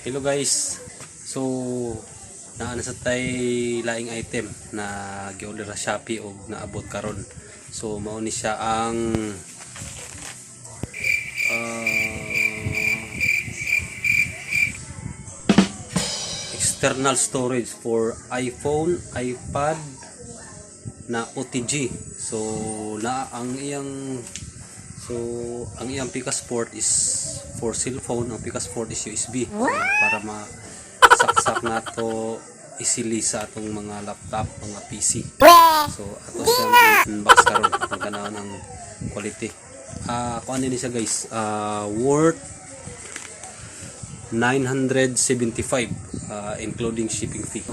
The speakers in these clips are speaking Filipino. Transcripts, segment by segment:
Hello guys. So naa sa tay laing item na gi-order sa Shopee og naabot karon. So mao ni siya ang external storage for iPhone, iPad na OTG. So ang iyang Picas port is for cellphone, ang Picas port is USB. So, para masaksak na to easily sa atong mga laptop, mga PC. So ato siyang unbox karon ang tanaw ng quality. Kuan din siya guys, worth 975 including shipping fee.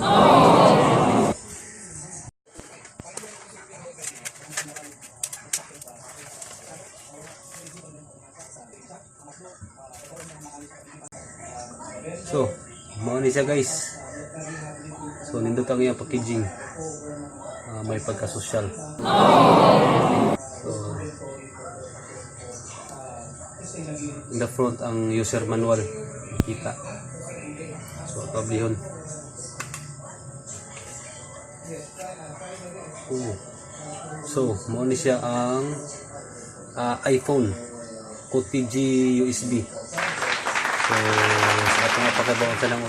So, mao ni siya guys. So, nindot ang iyang packaging. May pagka-social. So, in the front ang user manual. Kita. So, pablihon. So, mao ni siya ang iPhone OTG USB. So, sa atong pagkabaon sa ng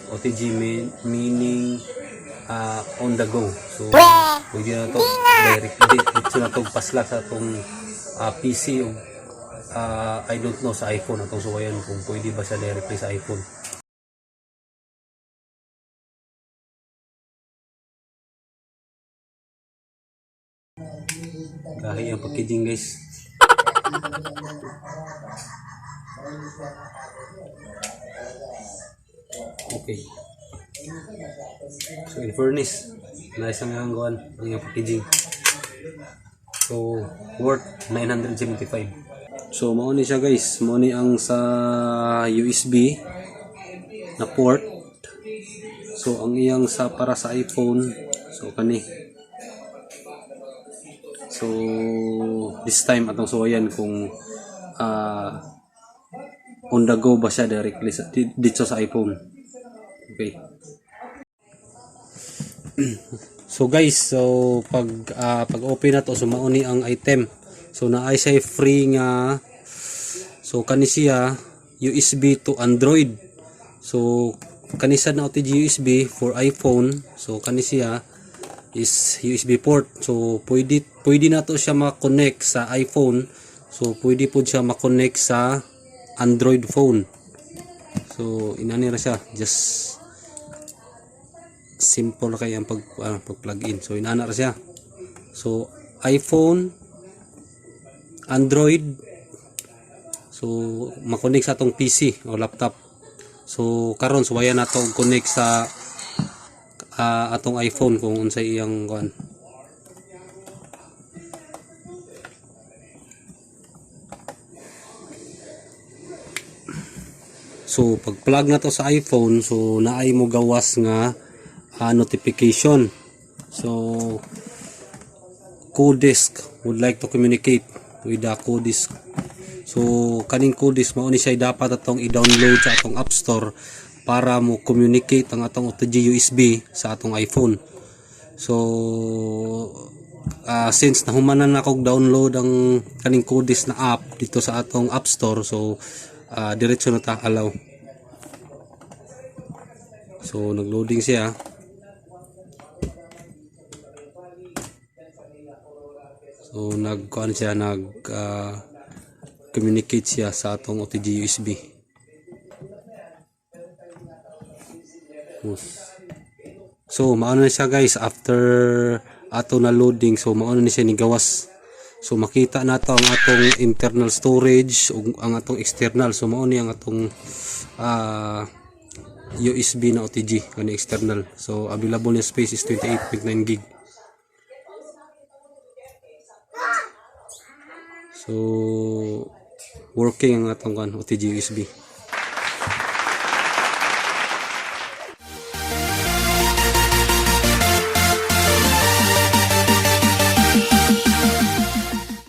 OTG meaning on the go. So, pwede na ito dito na ito paslat sa atong PC o I don't know sa iPhone atong suwayan kung pwede ba siya directly sa iPhone. Kahit yung packaging guys. Okay. So in fairness, nice ang hangguan ang packaging. So worth 975. So mao ni siya guys, mao ni ang sa USB na port. So ang iyang sa para sa iPhone, so kani. So this time atong suwayan kung on the go ba siya directly dito sa iPhone. Okay. So guys, so pag open na to, so mao ni ang item. So naay siya free nga, so kani siya USB to Android. So kani sad na OTG USB for iPhone. So kani siya is USB port. So pwede na to siya ma-connect sa iPhone. So pwede po siya ma-connect sa Android phone. So inani ra siya, just simple kay ang pag-plug in. So inana ra siya. So iPhone, Android, so ma-connect sa atong PC o laptop. So karon suwaya na to connect sa atong iPhone kung unsay iyang kuan. So pag plug na to sa iPhone, so naay mo gawas nga notification. So COODISK would like to communicate with the COODISK. So kaning COODISK mao ni siya dapat atong i-download sa atong App Store para mo communicate ang atong OTG USB sa atong iPhone. So since nahumanan na akong download ang kaning COODISK na app dito sa atong App Store, so diretso na ta allow. So nagloading siya. So nagkuan siya, communicate siya sa atong OTG USB. So maano na siya guys after ato na loading. So maano na siya ni gawas. So makita na to ang atong internal storage ug ang atong external. So mao ni ang atong USB na OTG kani external. So available na space is 28.9 gig. So working ang atong OTG USB.